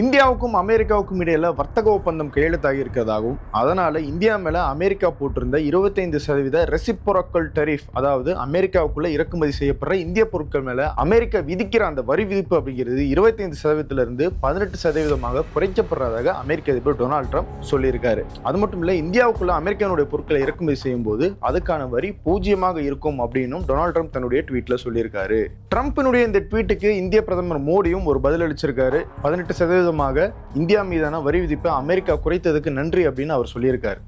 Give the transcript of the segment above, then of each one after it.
இந்தியாவுக்கும் அமெரிக்காவுக்கும் இடையில வர்த்தக ஒப்பந்தம் கையெழுத்தாகி இருக்கிறதாகவும் அதனால இந்தியா மேல அமெரிக்கா போட்டிருந்த 25% ரெசிப்ரோக்கல் டெரிஃப், அதாவது அமெரிக்காவுக்குள்ள இறக்குமதி செய்யப்படுற இந்திய பொருட்கள் மேல அமெரிக்கா விதிக்கிற அந்த வரி விதிப்பு அப்படிங்கிறது 25%லிருந்து 18% குறைக்கப்படுறதாக அமெரிக்க அதிபர் டொனால்ட் ட்ரம்ப் சொல்லியிருக்காரு. அது மட்டும் இல்ல, இந்தியாவுக்குள்ள அமெரிக்காவுடைய பொருட்களை இறக்குமதி செய்யும் போது அதுக்கான வரி 0 இருக்கும் அப்படின்னு டொனால்ட் ட்ரம்ப் தன்னுடைய ட்வீட்ல சொல்லியிருக்காரு. ட்ரம்பினுடைய இந்த ட்வீட்டுக்கு இந்திய பிரதமர் மோடியும் ஒரு பதில் அளிச்சிருக்காரு. 18% இந்தியா மீதான வரி விதிப்பை அமெரிக்கா குறைத்ததுக்கு நன்றி அப்படின்னு அவர் சொல்லியிருக்காரு.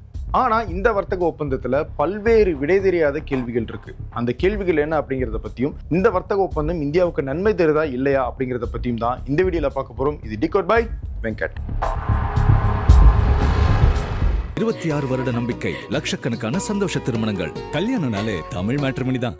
ஆனா இந்த வர்த்தக ஒப்பந்தத்துல பல்வேறு விடை தெரியாத கேள்விகள் இருக்கு. அந்த கேள்விகள் என்ன அப்படிங்கறத பத்தியும், இந்த வர்த்தக ஒப்பந்தம் இந்தியாவுக்கு நன்மை தருதா இல்லையா அப்படிங்கறத பத்தியும் தான் இந்த வீடியோல பார்க்க போறோம். இது டிகோட் பை வெங்கட். 26 வருட நம்பிக்கை, லட்சக்கணக்கான சந்தோஷ திருமணங்கள். கல்யாணம்னாலே தமிழ் மேட்ரிமோனி தான்.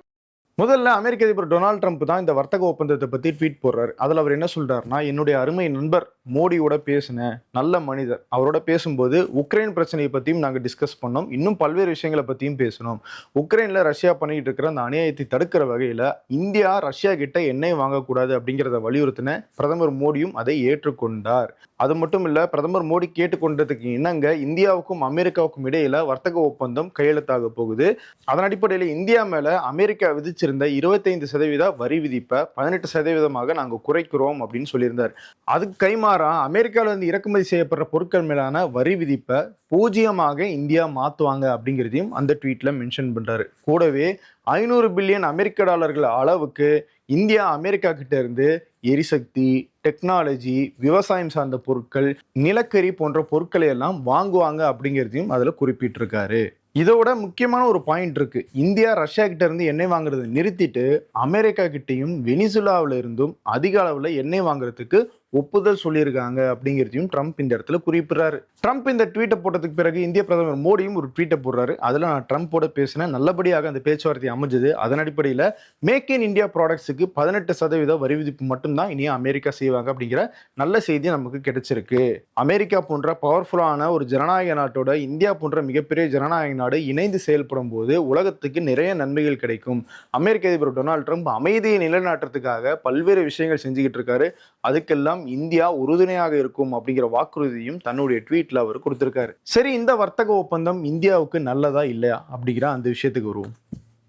முதல்ல அமெரிக்க அதிபர் டொனால்ட் ட்ரம்ப் தான் இந்த வர்த்தக ஒப்பந்தத்தை பத்தி ட்வீட் போடுறாரு. அதுல அவர் என்ன சொல்றாருன்னா, என்னுடைய அருமை நண்பர் மோடியோட பேசினேன், நல்ல மனிதர். அவரோட பேசும்போது உக்ரைன் பிரச்சனையை பத்தியும் நாங்க டிஸ்கஸ் பண்ணோம், இன்னும் பல்வேறு விஷயங்களை பத்தியும் பேசணும். உக்ரைன்ல ரஷ்யா பண்ணிட்டு இருக்கிற அந்த அநியாயத்தை தடுக்கிற வகையில இந்தியா ரஷ்யா கிட்ட எண்ணெய் வாங்கக்கூடாது அப்படிங்கிறத வலியுறுத்தின பிரதமர் மோடியும் அதை ஏற்றுக்கொண்டார். அது மட்டும் இல்ல, பிரதமர் மோடி கேட்டுக்கொண்டதுக்கு இணங்க இந்தியாவுக்கும் அமெரிக்காவுக்கும் இடையில வர்த்தக ஒப்பந்தம் கையெழுத்தாக போகுது. அதன் அடிப்படையில் இந்தியா மேல அமெரிக்கா விதிச்சிருந்த 25% வரி விதிப்பை 18% நாங்க குறைக்கிறோம் அப்படின்னு சொல்லியிருந்தார். அதுக்கு கைமாறா அமெரிக்கால இருந்து இறக்குமதி செய்யப்படுற பொருட்கள் மேலான வரி விதிப்பை 0 இந்தியா மாத்துவாங்க அப்படிங்கிறதையும் அந்த ட்வீட்ல மென்ஷன் பண்றாரு. கூடவே 500 பில்லியன் அமெரிக்க டாலர்கள் அளவுக்கு இந்தியா அமெரிக்கா கிட்ட இருந்து எரிசக்தி, டெக்னாலஜி, விவசாயம் சார்ந்த பொருட்கள், நிலக்கரி போன்ற பொருட்களை எல்லாம் வாங்குவாங்க அப்படிங்கிறதையும் அதுல குறிப்பிட்டிருக்காரு. இதோட முக்கியமான ஒரு பாயிண்ட் இருக்கு. இந்தியா ரஷ்யா கிட்ட இருந்து எண்ணெய் வாங்குறதை நிறுத்திட்டு அமெரிக்கா கிட்டையும் வெனிசுலாவில இருந்தும் அதிக அளவுல எண்ணெய் வாங்குறதுக்கு ஒப்புதல் சொல்லியிருக்காங்க அப்படிங்கிறதையும் ட்ரம்ப் இந்த இடத்துல குறிப்பிடுறாரு. ட்ரம்ப் இந்த ட்வீட்டை போட்டதுக்கு பிறகு இந்திய பிரதமர் மோடியும் ஒரு ட்வீட்டை போடுறாரு. அதுல நான் ட்ரம்போட பேசினேன், நல்லபடியாக அந்த பேச்சுவார்த்தை அமைஞ்சது. அதன் அடிப்படையில் மேக் இன் இந்தியா ப்ராடக்ட்ஸுக்கு 18% வரி விதிப்பு மட்டும்தான் இனி அமெரிக்கா செய்வாங்க அப்படிங்கிற நல்ல செய்தி நமக்கு கிடைச்சிருக்கு. அமெரிக்கா போன்ற பவர்ஃபுல்லான ஒரு ஜனநாயக நாட்டோட இந்தியா போன்ற மிகப்பெரிய ஜனநாயக நாடு இணைந்து செயல்படும் போது உலகத்துக்கு நிறைய நன்மைகள் கிடைக்கும். அமெரிக்க அதிபர் டொனால்ட் ட்ரம்ப் அமைதியை நிலைநாட்டுறதுக்காக பல்வேறு விஷயங்கள் செஞ்சுக்கிட்டு இருக்காரு. அதுக்கெல்லாம் இந்தியா உறுதுணையாக இருக்கும் அப்படிங்கிற வாக்குறுதியும் தன்னுடைய ட்வீட்ல அவர் கொடுத்திருக்காரு. சரி, இந்த வர்த்தக ஒப்பந்தம் இந்தியாவுக்கு நல்லதா இல்லையா அப்படிங்கிற அந்த விஷயத்துக்கு வருவோம்.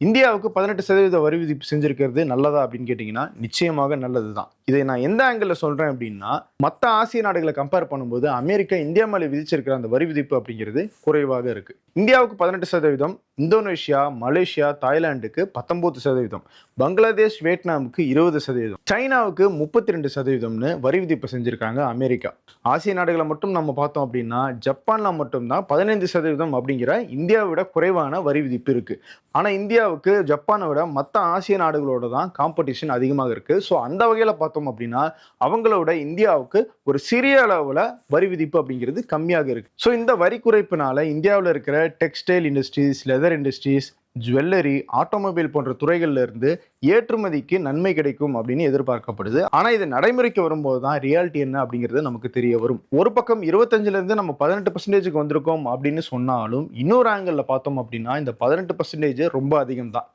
இந்தியாவுக்கு 18% வரி விதிப்பு செஞ்சிருக்கிறது நல்லதா அப்படின்னு கேட்டீங்கன்னா நிச்சயமாக நல்லதுதான். இதை நான் எந்த ஆங்கிள் சொல்றேன் அப்படின்னா, மற்ற ஆசிய நாடுகளை கம்பேர் பண்ணும்போது அமெரிக்கா இந்தியா மேலே விதிச்சிருக்கிற அந்த வரி விதிப்பு அப்படிங்கிறது குறைவாக இருக்கு. இந்தியாவுக்கு 18%, இந்தோனேஷியா, மலேசியா, தாய்லாந்துக்கு 19%, பங்களாதேஷ், வியட்நாமுக்கு 20%, சைனாவுக்கு 32% வரி விதிப்பு செஞ்சிருக்காங்க அமெரிக்கா. ஆசிய நாடுகளை மட்டும் நம்ம பார்த்தோம் அப்படின்னா ஜப்பான்ல மட்டும்தான் 15% அப்படிங்கிற இந்தியாவை விட குறைவான வரி விதிப்பு இருக்கு. ஆனா இந்தியாவுக்கு ஜப்பானை விட மற்ற ஆசிய நாடுகளோட தான் காம்படிஷன் அதிகமாக இருக்கு. ஸோ அந்த வகையில பார்த்தோம் அப்படின்னா அவங்களோட இந்தியாவுக்கு ஒரு சிறிய அளவுல வரி விதிப்பு அப்படிங்கிறது கம்மியாக இருக்கு. ஸோ இந்த வரி குறைப்பினால இந்தியாவில் இருக்கிற textile industries, leather industries, jewellery, automobile போன்ற துறைகள்ல இருந்து ஏற்றுமதிக்கு நன்மை கிடைக்கும் அப்படின்னு எதிர்பார்க்கப்படுது. ஆனா இது நடைமுறைக்கு வரும்போது தான் ரியாலிட்டி என்ன அப்படிங்கிறது நமக்கு தெரிய வரும். ஒரு பக்கம் 25% இருந்து நம்ம 18% வந்திருக்கோம் அப்படின்னு சொன்னாலும் இன்னொரு ஆங்கிள் பார்த்தோம் அப்படின்னா இந்த 18% ரொம்ப அதிகம் தான்.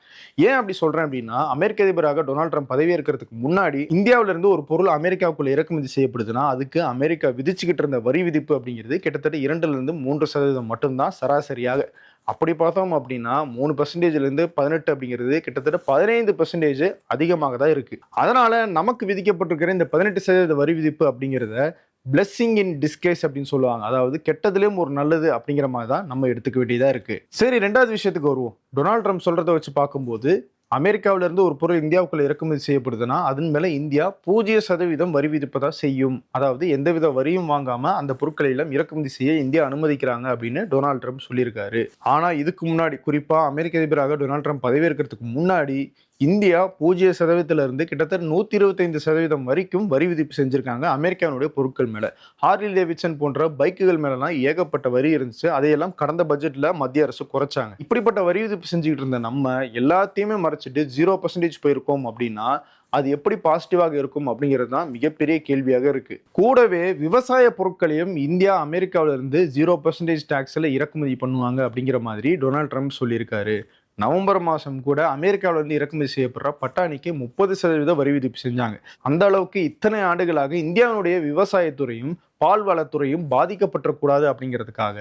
ஏன் அப்படி சொல்றேன் அப்படின்னா, அமெரிக்க அதிபராக டொனால்ட் ட்ரம்ப் பதவியேற்கிறதுக்கு முன்னாடி இந்தியாவில இருந்து ஒரு பொருள் அமெரிக்காவுக்குள்ள இறக்குமதி செய்யப்படுதுன்னா அதுக்கு அமெரிக்கா விதிச்சுக்கிட்டு இருந்த வரி விதிப்பு அப்படிங்கிறது கிட்டத்தட்ட 2-3% மட்டும்தான் சராசரியாக. அப்படி பார்த்தோம் அப்படின்னா 3%லேருந்து 18 அப்படிங்கிறது கிட்டத்தட்ட 15% அதிகமாக தான் இருக்கு. அதனால நமக்கு விதிக்கப்பட்டிருக்கிற இந்த 18% வரி விதிப்பு அப்படிங்கிறத பிளெஸிங் இன் டிஸ்கைஸ் அப்படின்னு சொல்லுவாங்க. அதாவது கெட்டதுலேயும் ஒரு நல்லது அப்படிங்கிற மாதிரி தான் நம்ம எடுத்துக்க வேண்டியதா இருக்கு. சரி, ரெண்டாவது விஷயத்துக்கு வருவோம். டொனால்ட் ட்ரம்ப் சொல்றதை வச்சு பார்க்கும்போது அமெரிக்காவில இருந்து ஒரு பொருள் இந்தியாவுக்குள்ள இறக்குமதி செய்யப்படுதுன்னா அதன் மேல இந்தியா 0% வரி விதிப்பதா செய்யும். அதாவது எந்தவித வரியும் வாங்காம அந்த பொருட்களை எல்லாம் இறக்குமதி செய்ய இந்தியா அனுமதிக்கிறாங்க அப்படின்னு டொனால்ட் ட்ரம்ப் சொல்லியிருக்காரு. ஆனா இதுக்கு முன்னாடி, குறிப்பா அமெரிக்க அதிபராக டொனால்ட் ட்ரம்ப் பதவியேற்கிறதுக்கு முன்னாடி இந்தியா 0% இருந்து கிட்டத்தட்ட 125% வரைக்கும் வரி விதிப்பு செஞ்சிருக்காங்க அமெரிக்காவுடைய பொருட்கள் மேல. ஹார்லி டேவிட்சன் போன்ற பைக்குகள் மேலாம் ஏகப்பட்ட வரி இருந்துச்சு. அதையெல்லாம் கடந்த பட்ஜெட்ல மத்திய அரசு குறைச்சாங்க. இப்படிப்பட்ட வரி விதிப்பு செஞ்சுக்கிட்டு இருந்த நம்ம எல்லாத்தையுமே மறைச்சிட்டு 0% போயிருக்கோம் அப்படின்னா அது எப்படி பாசிட்டிவாக இருக்கும் அப்படிங்கிறது தான் மிகப்பெரிய கேள்வியாக இருக்கு. கூடவே விவசாய பொருட்களையும் இந்தியா அமெரிக்காவில இருந்து 0% டாக்ஸ்ல இறக்குமதி பண்ணுவாங்க அப்படிங்கிற மாதிரி டொனால்ட் ட்ரம்ப் சொல்லியிருக்காரு. நவம்பர் மாதம் கூட அமெரிக்காவிலிருந்து இறக்குமதி செய்யப்படுற பட்டாணிக்கு 30% வரி விதிப்பு செஞ்சாங்க. அந்த அளவுக்கு இத்தனை ஆண்டுகளாக இந்தியாவுடைய விவசாயத்துறையும் பால்வளத்துறையும் பாதிக்கப்பட்டக்கூடாது அப்படிங்கிறதுக்காக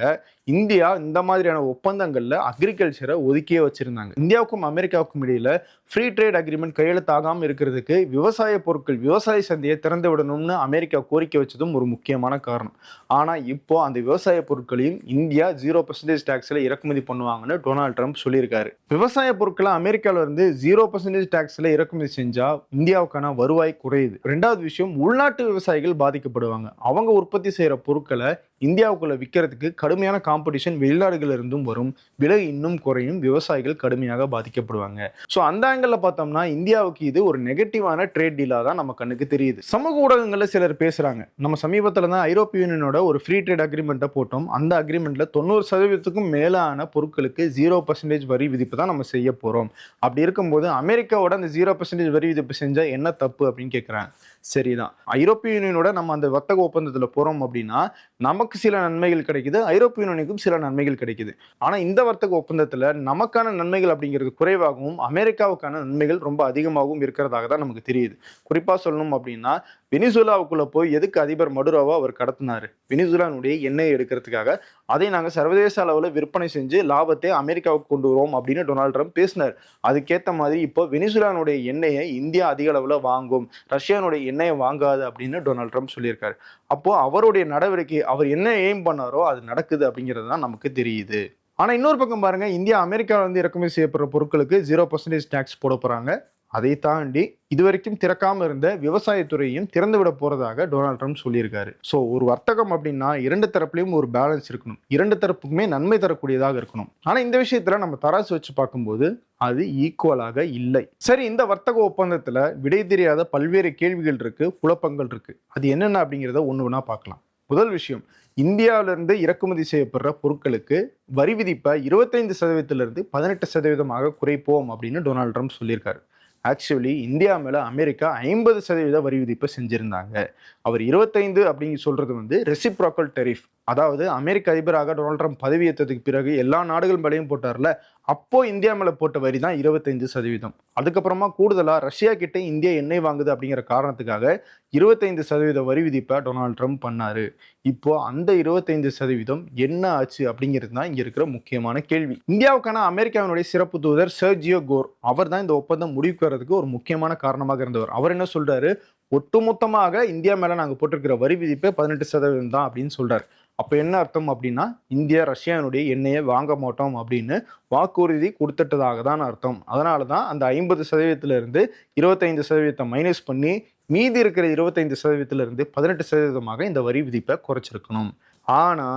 இந்தியா இந்த மாதிரியான ஒப்பந்தங்கள்ல அக்ரிகல்ச்சரை ஒதுக்கியே வச்சிருந்தாங்க. இந்தியாவுக்கும் அமெரிக்காவுக்கும் இடையில ஃப்ரீ ட்ரேட் அக்ரிமெண்ட் கையெழுத்தாகாமல் இருக்கிறதுக்கு விவசாய பொருட்கள் விவசாய சந்தையை திறந்து விடணும்னு அமெரிக்கா கோரிக்கை வச்சதும் ஒரு முக்கியமான காரணம். ஆனா இப்போ அந்த விவசாய பொருட்களையும் இந்தியா 0% டாக்ஸ்ல இறக்குமதி பண்ணுவாங்கன்னு டொனால்ட் ட்ரம்ப் சொல்லியிருக்காரு. விவசாய பொருட்களை அமெரிக்கால இருந்து 0% டாக்ஸ்ல இறக்குமதி செஞ்சா இந்தியாவுக்கான வருவாய் குறையுது. ரெண்டாவது விஷயம், உள்நாட்டு விவசாயிகள் பாதிக்கப்படுவாங்க. அவங்க உற்பத்தி செய்யற பொருட்களை இந்தியாவுக்குள்ள விற்கிறதுக்கு கடுமையான காம்படிஷன் வெளிநாடுகள் இருந்தும் வரும், விலை இன்னும் குறையும், விவசாயிகள் கடுமையாக பாதிக்கப்படுவாங்க. ஸோ அந்த ஆங்கிள் பார்த்தோம்னா இந்தியாவுக்கு இது ஒரு நெகட்டிவான ட்ரேட் டீலாக தான் நம்ம கண்ணுக்கு தெரியுது. சமூக ஊடகங்களில் சிலர் பேசுறாங்க, நம்ம சமீபத்தில் தான் ஐரோப்பிய யூனியனோட ஒரு ஃப்ரீ ட்ரேட் அக்ரிமெண்ட்டை போட்டோம், அந்த அக்ரிமெண்ட்ல 90%க்கும் மேலான பொருட்களுக்கு 0% வரி விதிப்பு தான் நம்ம செய்ய போறோம். அப்படி இருக்கும்போது அமெரிக்காவோட அந்த 0% வரி விதிப்பு செஞ்சா என்ன தப்பு அப்படின்னு கேட்குறாங்க. சரிதான், ஐரோப்பிய யூனியனோட நம்ம அந்த வர்த்தக ஒப்பந்தத்தில் போறோம் அப்படின்னா நமக்கு சில நன்மைகள் கிடைக்குது, ஐரோப்பிய யூனியனுக்கும் சில நன்மைகள் கிடைக்குது. ஆனா இந்த வர்த்தக ஒப்பந்தத்துல நமக்கான நன்மைகள் அப்படிங்கிறது குறைவாகவும் அமெரிக்காவுக்கான நன்மைகள் ரொம்ப அதிகமாகவும் இருக்கிறதாக தான் நமக்கு தெரியுது. குறிப்பா சொல்லணும் அப்படின்னா வெனிசுலாவுக்குள்ள போய் எதுக்கு அதிபர் மடுரோவா அவர் கடத்தினாரு? வெனிசுலானுடைய எண்ணெயை எடுக்கிறதுக்காக. அதை நாங்கள் சர்வதேச அளவில் விற்பனை செஞ்சு லாபத்தை அமெரிக்காவுக்கு கொண்டு வருவோம் அப்படின்னு டொனால்ட் ட்ரம்ப் பேசினார். அதுக்கேற்ற மாதிரி இப்போ வெனிசுலானுடைய எண்ணெயை இந்தியா அதிக அளவில் வாங்கும், ரஷ்யானுடைய எண்ணெயை வாங்காது அப்படின்னு டொனால்ட் ட்ரம்ப் சொல்லியிருக்காரு. அப்போ அவருடைய நடவடிக்கை, அவர் என்ன எய்ம் பண்ணாரோ அது நடக்குது அப்படிங்கிறது தான் நமக்கு தெரியுது. ஆனா இன்னொரு பக்கம் பாருங்க, இந்தியா அமெரிக்காவில இருந்து இறக்குமதி செய்யப்படுற பொருட்களுக்கு 0% டாக்ஸ் போட போறாங்க. அதை தாண்டி இதுவரைக்கும் திறக்காம இருந்த விவசாயத்துறையும் திறந்து விட போறதாக டொனால்ட் ட்ரம்ப் சொல்லியிருக்காரு. ஸோ ஒரு வர்த்தகம் அப்படின்னா இரண்டு தரப்புலையும் ஒரு பேலன்ஸ் இருக்கணும், இரண்டு தரப்புக்குமே நன்மை தரக்கூடியதாக இருக்கணும். ஆனா இந்த விஷயத்துல நம்ம தராசு வச்சு பார்க்கும்போது அது ஈக்குவலாக இல்லை. சரி, இந்த வர்த்தக ஒப்பந்தத்துல விடை தெரியாத பல்வேறு கேள்விகள் இருக்கு, குழப்பங்கள் இருக்கு. அது என்னென்ன அப்படிங்கிறத ஒன்று ஒன்றா பார்க்கலாம். முதல் விஷயம், இந்தியாவிலிருந்து இறக்குமதி செய்யப்படுற பொருட்களுக்கு வரி விதிப்பை 25%லிருந்து 18% குறைப்போம் அப்படின்னு டொனால்ட் ட்ரம்ப் சொல்லியிருக்காரு. ஆக்சுவலி இந்தியா மேல அமெரிக்கா 50% வரி விதிப்பை செஞ்சிருந்தாங்க. அவர் 25 அப்படின்னு சொல்றது வந்து ரெசிப்ரோக்கல் டெரிஃப். அதாவது அமெரிக்க அதிபராக டொனால்ட் ட்ரம்ப் பதவியேற்றதுக்கு பிறகு எல்லா நாடுகள் மேலேயும் போட்டார்ல, அப்போ இந்தியா மேல போட்ட வரி தான் 25%. அதுக்கப்புறமா கூடுதலா ரஷ்யா கிட்ட இந்தியா எண்ணெய் வாங்குது அப்படிங்கிற காரணத்துக்காக 25% வரி விதிப்பை டொனால்ட் ட்ரம்ப் பண்ணாரு. இப்போ அந்த 25% என்ன ஆச்சு அப்படிங்கிறது தான் இங்க இருக்கிற முக்கியமான கேள்வி. இந்தியாவுக்கான அமெரிக்காவினுடைய சிறப்பு தூதர் சர்ஜியோ கோர், அவர் தான் இந்த ஒப்பந்தம் முடிவுக்கு வர்றதுக்கு ஒரு முக்கியமான காரணமாக இருந்தவர். அவர் என்ன சொல்றாரு, ஒட்டுமொத்தமாக இந்தியா மேல நாங்க போட்டிருக்கிற வரி விதிப்பே 18% தான் அப்படின்னு சொல்றாரு. அப்ப என்ன அர்த்தம் அப்படின்னா இந்தியா ரஷ்யானுடைய எண்ணெயை வாங்க மாட்டோம் அப்படின்னு வாக்குறுதி கொடுத்துட்டதாக தான் அர்த்தம். அதனாலதான் அந்த 50%லிருந்து 25% மைனஸ் பண்ணி மீதி இருக்கிற 25%லிருந்து 18% இந்த வரி விதிப்பை குறைச்சிருக்கணும். ஆனா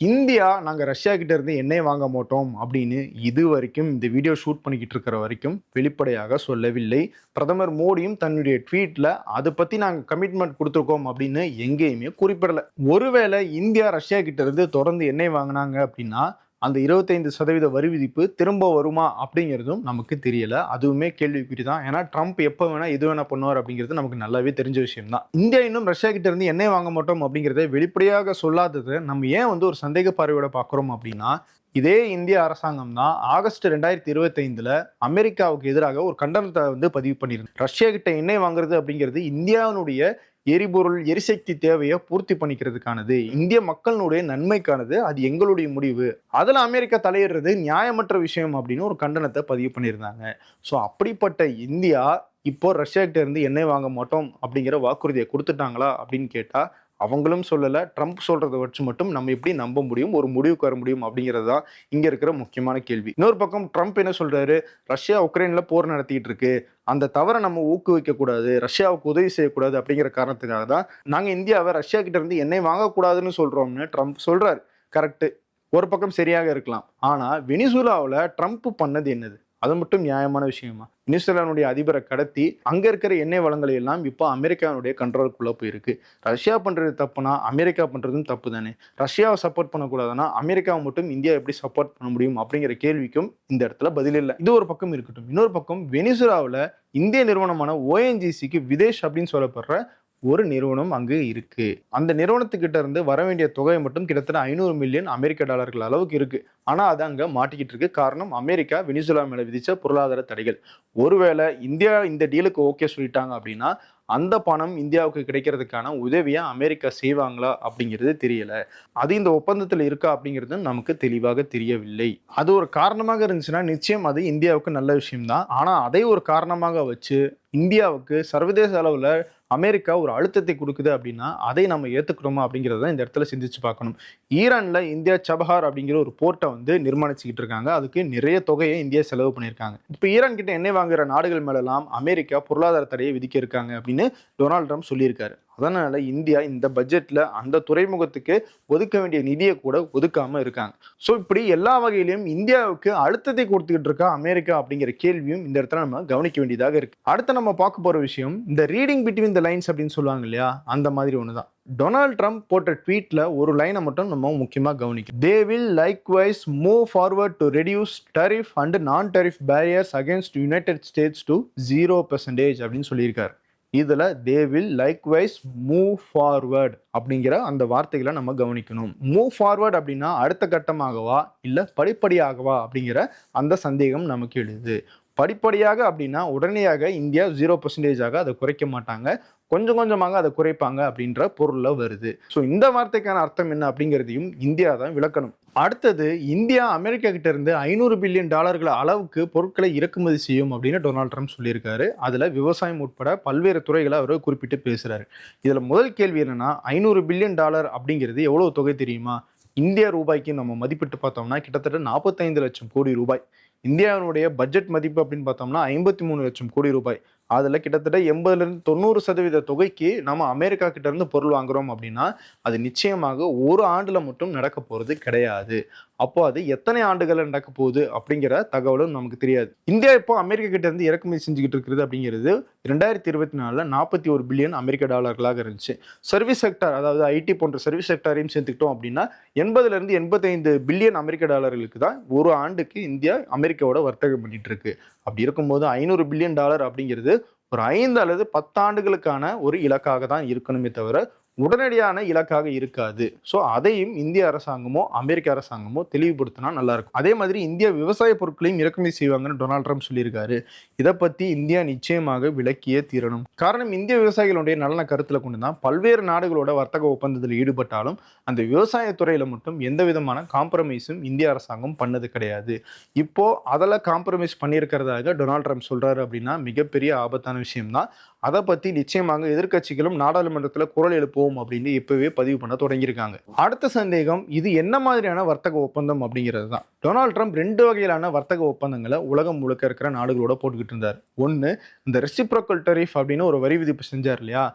இந்தியா நாங்க ரஷ்யா கிட்ட இருந்து எண்ணெய் வாங்க மாட்டோம் அப்படின்னு இது வரைக்கும் இந்த வீடியோ ஷூட் பண்ணிக்கிட்டு இருக்கிற வரைக்கும் வெளிப்படையாக சொல்லவில்லை. பிரதமர் மோடியும் தன்னுடைய ட்வீட்ல அதை பத்தி நாங்க கமிட்மெண்ட் கொடுத்துருக்கோம் அப்படின்னு எங்கேயுமே குறிப்பிடல. ஒருவேளை இந்தியா ரஷ்யா கிட்ட இருந்து தொடர்ந்து எண்ணெய் வாங்கினாங்க அப்படின்னா அந்த 25% வரி விதிப்பு திரும்ப வருமா அப்படிங்கிறதும் நமக்கு தெரியல. அதுவுமே கேள்விக்குறி தான். ஏன்னா ட்ரம்ப் எப்போ வேணா எது வேணா பண்ணுவார் அப்படிங்கிறது நமக்கு நல்லாவே தெரிஞ்ச விஷயம் தான். இந்தியா இன்னும் ரஷ்யா கிட்ட இருந்து எண்ணெய் வாங்க மாட்டோம் அப்படிங்கிறத வெளிப்படையாக சொல்லாதது நம்ம ஏன் வந்து ஒரு சந்தேக பார்வையோட பார்க்குறோம் அப்படின்னா, இதே இந்திய அரசாங்கம் தான் ஆகஸ்ட் 2025 அமெரிக்காவுக்கு எதிராக ஒரு கண்டனத்தை வந்து பதிவு பண்ணியிருக்கு. ரஷ்யா கிட்ட எண்ணெய் வாங்குறது அப்படிங்கிறது இந்தியாவுடைய எரிபொருள் எரிசக்தி தேவையை பூர்த்தி பண்ணிக்கிறதுக்கானது, இந்திய மக்களுடைய நன்மைக்கானது, அது எங்களுடைய முடிவு, அதுல அமெரிக்கா தலையிடுறது நியாயமற்ற விஷயம் அப்படின்னு ஒரு கண்டனத்தை பதிவு பண்ணியிருந்தாங்க. ஸோ அப்படிப்பட்ட இந்தியா இப்போ ரஷ்யா கிட்ட இருந்து எண்ணெய் வாங்க மாட்டோம் அப்படிங்கிற வாக்குறுதியை கொடுத்துட்டாங்களா அப்படின்னு கேட்டா அவங்களும் சொல்லலை. ட்ரம்ப் சொல்றதை வச்சு மட்டும் நம்ம எப்படி நம்ப முடியும், ஒரு முடிவுக்கு வர முடியும் அப்படிங்கிறது தான் இங்க இருக்கிற முக்கியமான கேள்வி. இன்னொரு பக்கம் ட்ரம்ப் என்ன சொல்றாரு, ரஷ்யா உக்ரைன்ல போர் நடத்திட்டு இருக்கு, அந்த தவறை நம்ம ஊக்குவிக்க கூடாது, ரஷ்யாவுக்கு உதவி செய்யக்கூடாது அப்படிங்கிற காரணத்துக்காக தான் நாங்க இந்தியாவை ரஷ்யா கிட்ட இருந்து எண்ணெய் வாங்கக்கூடாதுன்னு சொல்றோம்னு ட்ரம்ப் சொல்றாரு. கரெக்ட், ஒரு பக்கம் சரியாக இருக்கலாம். ஆனா வெனிசுலாவில் ட்ரம்ப் பண்ணது என்னது, அது மட்டும் நியாயமான விஷயமா? வெனிசுலானுடைய அதிபரை கடத்தி அங்க இருக்கிற எண்ணெய் வளங்களை எல்லாம் இப்போ அமெரிக்காவுடைய கண்ட்ரோலுக்குள்ள போயிருக்கு. ரஷ்யா பண்றது தப்புனா அமெரிக்கா பண்றதும் தப்பு தானே? ரஷ்யாவை சப்போர்ட் பண்ணக்கூடாதுன்னா அமெரிக்காவை மட்டும் இந்தியா எப்படி சப்போர்ட் பண்ண முடியும் அப்படிங்கிற கேள்விக்கும் இந்த இடத்துல பதில் இல்லை. இது ஒரு பக்கம் இருக்கட்டும். இன்னொரு பக்கம் வெனிசுலாவில் இந்திய நிறுவனமான ONGCக்கு விதேஷ் அப்படின்னு சொல்லப்படுற ஒரு நிறுவனம் அங்கு இருக்கு. அந்த நிறுவனத்துக்கிட்ட இருந்து வர வேண்டிய தொகை மட்டும் கிட்டத்தட்ட 500 மில்லியன் அமெரிக்க டாலர்கள் அளவுக்கு இருக்கு. ஆனா அது அங்க மாட்டிக்கிட்டு இருக்கு. காரணம் அமெரிக்கா வெனிசுலா மேல விதிச்ச பொருளாதார தடைகள். ஒருவேளை இந்தியா இந்த டீலுக்கு ஓகே சொல்லிட்டாங்க அப்படின்னா அந்த பணம் இந்தியாவுக்கு கிடைக்கிறதுக்கான உதவியை அமெரிக்கா செய்வாங்களா அப்படிங்கிறது தெரியல. அது இந்த ஒப்பந்தத்தில் இருக்கா அப்படிங்கிறது நமக்கு தெளிவாக தெரியவில்லை. அது ஒரு காரணமாக இருந்துச்சுன்னா நிச்சயம் அது இந்தியாவுக்கு நல்ல விஷயம்தான். ஆனா அதை ஒரு காரணமாக வச்சு இந்தியாவுக்கு சர்வதேச அளவுல அமெரிக்கா ஒரு அழுத்தத்தை கொடுக்குது அப்படின்னா அதை நம்ம ஏத்துக்கிறோமா அப்படிங்கிறத இந்த இடத்துல சிந்திச்சு பார்க்கணும். ஈரான்ல இந்தியா சபஹார் அப்படிங்கிற ஒரு போர்ட்டை நிர்மாணிச்சுக்கிட்டு இருக்காங்க. அதுக்கு நிறைய தொகையை இந்தியா செலவு பண்ணியிருக்காங்க. இப்போ ஈரான் கிட்ட எண்ணெய் வாங்குற நாடுகள் மேலெல்லாம் அமெரிக்கா பொருளாதார தடையை விதிக்க இருக்காங்க அப்படின்னு டொனால்ட் ட்ரம்ப் சொல்லியிருக்காரு. அதனால இந்தியா இந்த பட்ஜெட்ல அந்த துறைமுகத்துக்கு ஒதுக்க வேண்டிய நிதியை கூட ஒதுக்காம இருக்காங்க. ஸோ இப்படி எல்லா வகையிலும் இந்தியாவுக்கு அழுத்தத்தை கொடுத்துக்கிட்டு இருக்கா அமெரிக்கா அப்படிங்கிற கேள்வியும் இந்த இடத்துல நம்ம கவனிக்க வேண்டியதாக இருக்கு. அடுத்து நம்ம பார்க்க போற விஷயம் இந்த ரீடிங் பிட்வீன் த லைன்ஸ் அப்படின்னு சொல்லுவாங்க இல்லையா, அந்த மாதிரி ஒண்ணுதான். டொனால்ட் ட்ரம்ப் போட்ட ட்வீட்ல ஒரு லைனை மட்டும் நம்ம முக்கியமா கவனிக்கும். They will likewise move forward to reduce tariff and non tariff barriers against United States to 0% அப்படின்னு சொல்லியிருக்காரு. இதுல they will likewise move forward அப்படிங்கிற அந்த வார்த்தைகளை நம்ம கவனிக்கணும். மூவ் ஃபார்வர்ட் அப்படின்னா அடுத்த கட்டமாகவா இல்ல படிப்படியாகவா அப்படிங்கிற அந்த சந்தேகம் நமக்கு எழுது. படிப்படியாக அப்படின்னா உடனடியாக இந்தியா 0%ஆக அதை குறைக்க மாட்டாங்க, கொஞ்சம் கொஞ்சமாக அதை குறைப்பாங்க அப்படின்ற பொருள்ல வருது. ஸோ இந்த வார்த்தைக்கான அர்த்தம் என்ன அப்படிங்கிறதையும் இந்தியா தான் விளக்கணும். அடுத்தது இந்தியா அமெரிக்கா கிட்ட இருந்து 500 பில்லியன் டாலர்கள் அளவுக்கு பொருட்களை இறக்குமதி செய்யும் அப்படின்னு டொனால்ட் ட்ரம்ப் சொல்லியிருக்காரு. அதுல விவசாயம் உட்பட பல்வேறு துறைகளை அவர் குறிப்பிட்டு பேசுறாரு. இதுல முதல் கேள்வி என்னன்னா, 500 பில்லியன் டாலர் அப்படிங்கிறது எவ்வளவு தொகை தெரியுமா? இந்திய ரூபாய்க்கு நம்ம மதிப்பிட்டு பார்த்தோம்னா கிட்டத்தட்ட 45 லட்சம் கோடி ரூபாய். இந்தியாவினுடைய பட்ஜெட் மதிப்பு அப்படின்னு பார்த்தோம்னா 53 லட்சம் கோடி ரூபாய். அதுல கிட்டத்தட்ட 80-90% தொகைக்கு நம்ம அமெரிக்கா கிட்ட இருந்து பொருள் வாங்குறோம் அப்படின்னா அது நிச்சயமாக ஒரு ஆண்டுல மட்டும் நடக்க போறது கிடையாது. அப்போ அது எத்தனை ஆண்டுகள் நடக்க போகுது அப்படிங்கிற தகவலும் நமக்கு தெரியாது. இந்தியா இப்போ அமெரிக்கா கிட்ட இருந்து இறக்குமதி செஞ்சுக்கிட்டு இருக்கிறது அப்படிங்கிறது 2024 41 பில்லியன் அமெரிக்க டாலர்களாக இருந்துச்சு. சர்வீஸ் செக்டார், அதாவது ஐடி போன்ற சர்வீஸ் செக்டாரையும் சேர்த்துக்கிட்டோம் அப்படின்னா 80-85 பில்லியன் அமெரிக்க டாலர்களுக்கு தான் ஒரு ஆண்டுக்கு இந்தியா அமெரிக்காவோட வர்த்தகம் பண்ணிட்டு இருக்கு. அப்படி இருக்கும்போது 500 பில்லியன் டாலர் அப்படிங்கிறது ஒரு 5 அல்லது 10 ஆண்டுகளுக்கான ஒரு இலக்காக தான் இருக்கணுமே தவிர உடனடியான இலக்காக இருக்காது. ஸோ அதையும் இந்திய அரசாங்கமோ அமெரிக்க அரசாங்கமோ தெளிவுபடுத்தினா நல்லா இருக்கும். அதே மாதிரி இந்திய விவசாய பொருட்களையும் இறக்குமதி செய்வாங்கன்னு டொனால்ட் ட்ரம்ப் சொல்லியிருக்காரு. இதை பத்தி இந்தியா நிச்சயமாக விளக்கியே தீரணும். காரணம் இந்திய விவசாயிகளுடைய நலனை கருத்துல கொண்டுதான் பல்வேறு நாடுகளோட வர்த்தக ஒப்பந்தத்தில் ஈடுபட்டாலும் அந்த விவசாயத்துறையில மட்டும் எந்த விதமான காம்ப்ரமைஸும் இந்திய அரசாங்கம் பண்ணது கிடையாது. இப்போ அதில் காம்ப்ரமைஸ் பண்ணியிருக்கிறதாக டொனால்ட் ட்ரம்ப் சொல்றாரு அப்படின்னா மிகப்பெரிய ஆபத்தான விஷயம்தான். அதை பத்தி நிச்சயமாக எதிர்க்கட்சிகளும் நாடாளுமன்றத்தில் குரல் எழுப்புவோம் அப்படின்னு இப்பவே பதிவு பண்ண தொடங்கியிருக்காங்க. அடுத்த சந்தேகம், இது என்ன மாதிரியான வர்த்தக ஒப்பந்தம் அப்படிங்கிறது தான். டொனால்ட் ட்ரம்ப் 2 வகையிலான வர்த்தக ஒப்பந்தங்களை உலகம் முழுக்க இருக்கிற நாடுகளோட போட்டுக்கிட்டு இருந்தார். ஒன்று, இந்த ரெசிப்ரோக்கல் டரிஃப் அப்படின்னு ஒரு வரி விதிப்பு செஞ்சார் இல்லையா,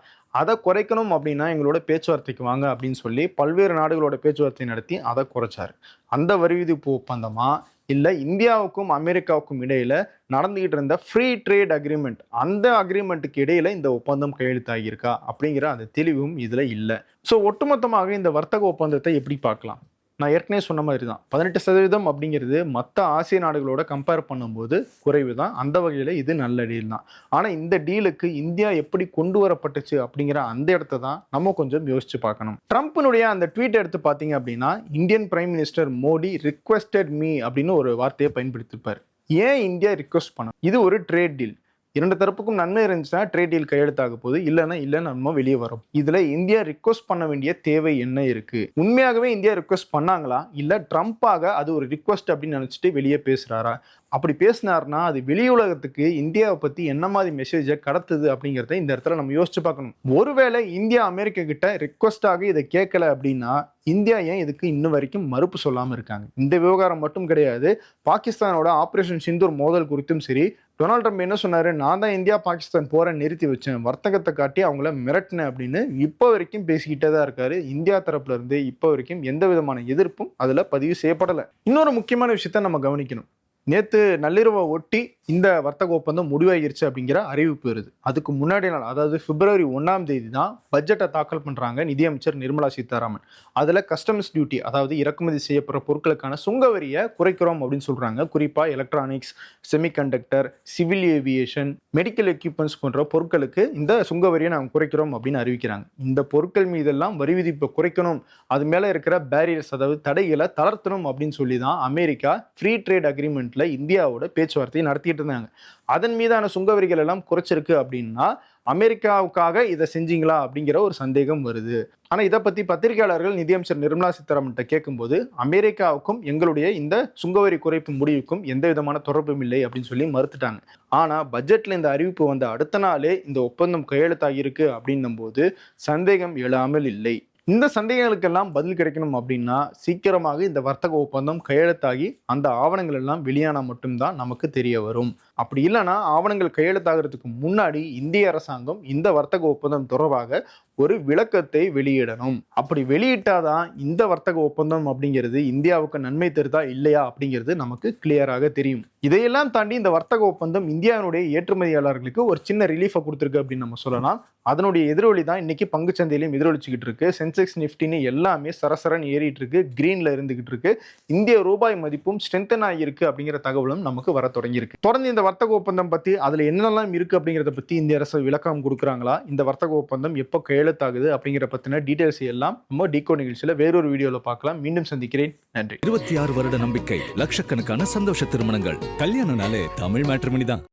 அதை குறைக்கணும் அப்படின்னா எங்களோட பேச்சுவார்த்தைக்கு வாங்க அப்படின்னு சொல்லி பல்வேறு நாடுகளோட பேச்சுவார்த்தை நடத்தி அதை குறைச்சார். அந்த வரி விதிப்பு ஒப்பந்தமா இல்லை இந்தியாவுக்கும் அமெரிக்காவுக்கும் இடையில நடந்துகிட்டு இருந்த ஃப்ரீ ட்ரேட் அக்ரிமெண்ட், அந்த அக்ரிமெண்ட்டுக்கு இடையில இந்த ஒப்பந்தம் கையெழுத்தாகியிருக்கா அப்படிங்கிற அந்த தெளிவும் இதுல இல்லை. ஸோ ஒட்டுமொத்தமாக இந்த வர்த்தக ஒப்பந்தத்தை எப்படி பார்க்கலாம்? நான் ஏற்கனவே சொன்ன மாதிரி தான் 18% அப்படிங்கிறது மற்ற ஆசிய நாடுகளோட கம்பேர் பண்ணும்போது குறைவு தான். அந்த வகையில் இது நல்ல டீல் தான். ஆனால் இந்த டீலுக்கு இந்தியா எப்படி கொண்டு வரப்பட்டுச்சு அப்படிங்கிற அந்த இடத்த தான் நம்ம கொஞ்சம் யோசிச்சு பார்க்கணும். ட்ரம்ப்னுடைய அந்த ட்வீட் எடுத்து பார்த்தீங்க அப்படின்னா Indian prime minister Modi requested me அப்படின்னு ஒரு வார்த்தையை பயன்படுத்திருப்பார். ஏன் இந்தியா ரிக்வெஸ்ட் பண்ணணும்? இது ஒரு ட்ரேட் டீல். 2 தரப்புக்கும் நன்மை இருந்துச்சுன்னா ட்ரேட் டீல் கையெழுத்தாக போகுது, இல்லைன்னா நம்ம வெளியே வரோம். இதுல இந்தியா ரிக்வெஸ்ட் பண்ண வேண்டிய தேவை என்ன இருக்கு? உண்மையாகவே இந்தியா ரிக்வெஸ்ட் பண்ணாங்களா இல்ல ட்ரம்ப்பாக அது ஒரு ரிக்வெஸ்ட் அப்படின்னு நினைச்சிட்டு வெளியே பேசுறாரா? அப்படி பேசினார்னா அது வெளி உலகத்துக்கு இந்தியாவை பத்தி என்ன மாதிரி மெசேஜை கடத்துது அப்படிங்கிறத இந்த இடத்துல நம்ம யோசிச்சு பார்க்கணும். ஒருவேளை இந்தியா அமெரிக்கா கிட்ட ரிக்வெஸ்டாக இதை கேட்கல அப்படின்னா இந்தியா ஏன் இதுக்கு இன்னும் வரைக்கும் மறுப்பு சொல்லாம இருக்காங்க? இந்த விவகாரம் மட்டும் கிடையாது, பாகிஸ்தானோட ஆபரேஷன் சிந்தூர் மோதல் குறித்தும் சரி டொனால்ட் ட்ரம்ப் என்ன சொன்னாரு, நான் தான் இந்தியா பாகிஸ்தான் போரை நிறுத்தி வச்சேன், வர்த்தகத்தை காட்டி அவங்கள மிரட்டினேன் அப்படின்னு இப்போ வரைக்கும் பேசிக்கிட்டே தான் இருக்காரு. இந்தியா தரப்புல இருந்து இப்போ வரைக்கும் எந்த விதமான எதிர்ப்பும் அதுல பதிவு செய்யப்படலை. இன்னொரு முக்கியமான விஷயத்த நம்ம கவனிக்கணும். நேற்று நள்ளிரவை ஒட்டி இந்த வர்த்தக ஒப்பந்தம் முடிவாகிருச்சு அப்படிங்கிற அறிவிப்பு வருது. அதுக்கு முன்னாடி நாள், அதாவது பிப்ரவரி 1ஆம் தேதி தான் பட்ஜெட்டை தாக்கல் பண்றாங்க நிதியமைச்சர் நிர்மலா சீதாராமன். அதுல கஸ்டம்ஸ் டியூட்டி, அதாவது இறக்குமதி செய்யப்படுற பொருட்களுக்கான சுங்க வரியை குறைக்கிறோம் அப்படின்னு சொல்றாங்க. குறிப்பா electronics, semiconductor, civil aviation, medical equipments போன்ற பொருட்களுக்கு இந்த சுங்க வரியை நாங்கள் குறைக்கிறோம் அப்படின்னு அறிவிக்கிறாங்க. இந்த பொருட்கள் மீதெல்லாம் வரி விதிப்பை குறைக்கணும், அது மேல இருக்கிற பேரியர்ஸ், அதாவது தடைகளை தளர்த்தணும் அப்படின்னு சொல்லி தான் அமெரிக்கா ஃப்ரீ ட்ரேட் அக்ரிமெண்ட்ல இந்தியாவோட பேச்சுவார்த்தையை நடத்திட்டு இருந்தாங்க. அதன் மீதான சுங்க வரிகள் எல்லாம் குறைச்சிருக்கு அப்படின்னா அமெரிக்காவுக்காக இதை செஞ்சீங்களா அப்படிங்கிற ஒரு சந்தேகம் வருது. ஆனா இதை பத்தி பத்திரிகையாளர்கள் நிதியமைச்சர் நிர்மலா சீதாராமன் கேட்கும்போது, அமெரிக்காவுக்கும் எங்களுடைய இந்த சுங்கவரி குறைப்பு முடிவுக்கும் எந்த விதமான தொடர்பும் இல்லை அப்படின்னு சொல்லி மறுத்துட்டாங்க. ஆனா பட்ஜெட்ல இந்த அறிவிப்பு வந்த அடுத்த நாளே இந்த ஒப்பந்தம் கையெழுத்தாகி இருக்கு அப்படின்னும் போது சந்தேகம் எழாமல் இல்லை. இந்த சந்தேகங்களுக்கெல்லாம் பதில் கிடைக்கணும் அப்படின்னா சீக்கிரமாக இந்த வர்த்தக ஒப்பந்தம் கையெழுத்தாகி அந்த ஆவணங்கள் எல்லாம் வெளியானா மட்டும்தான் நமக்கு தெரிய வரும். அப்படி இல்லைன்னா ஆவணங்கள் கையெழுத்தாகிறதுக்கு முன்னாடி இந்திய அரசாங்கம் இந்த வர்த்தக ஒப்பந்தம் தொடர்பாக ஒரு விளக்கத்தை வெளியிடணும். அப்படி வெளியிட்டாதான் இந்த வர்த்தக ஒப்பந்தம் அப்படிங்கிறது இந்தியாவுக்கு நன்மை தருதா இல்லையா அப்படிங்கிறது நமக்கு கிளியராக தெரியும். இதையெல்லாம் தாண்டி இந்த வர்த்தக ஒப்பந்தம் இந்தியாவுடைய ஏற்றுமதியாளர்களுக்கு ஒரு சின்ன ரிலீஃபை கொடுத்துருக்கு அப்படின்னு நம்ம சொல்லலாம். அதனுடைய எதிரொலி தான் இன்னைக்கு பங்குச்சந்தையிலையும் எதிரொலிச்சுக்கிட்டு இருக்கு. சென்செக்ஸ், நிஃப்டின்னு எல்லாமே சரசரன் ஏறிட்டு இருக்கு, கிரீன்ல இருந்துகிட்டு இருக்கு. இந்திய ரூபாய் மதிப்பும் ஸ்ட்ரென்தன் ஆகியிருக்கு அப்படிங்கிற தகவலும் நமக்கு வர தொடங்கியிருக்கு. தொடர்ந்து இந்த வர்த்தக ஒப்பந்தம் பத்தி அதுல என்னெல்லாம் இருக்கு அப்படிங்கிறத பத்தி இந்திய அரசு விளக்கம் கொடுக்குறாங்களா, இந்த வர்த்தக ஒப்பந்தம் எப்போ கையெழுத்தாகுது அப்படிங்கிற பத்தின டீடைல்ஸ் எல்லாம் நம்ம டிகோட் நிகழ்ச்சியில வேறொரு வீடியோல பார்க்கலாம். மீண்டும் சந்திக்கிறேன். நன்றி. 26 வருட நம்பிக்கை, லட்சக்கணக்கான சந்தோஷ திருமணங்கள். கல்யாணம்னாலே தமிழ் மேட்ரிமோனி தான்.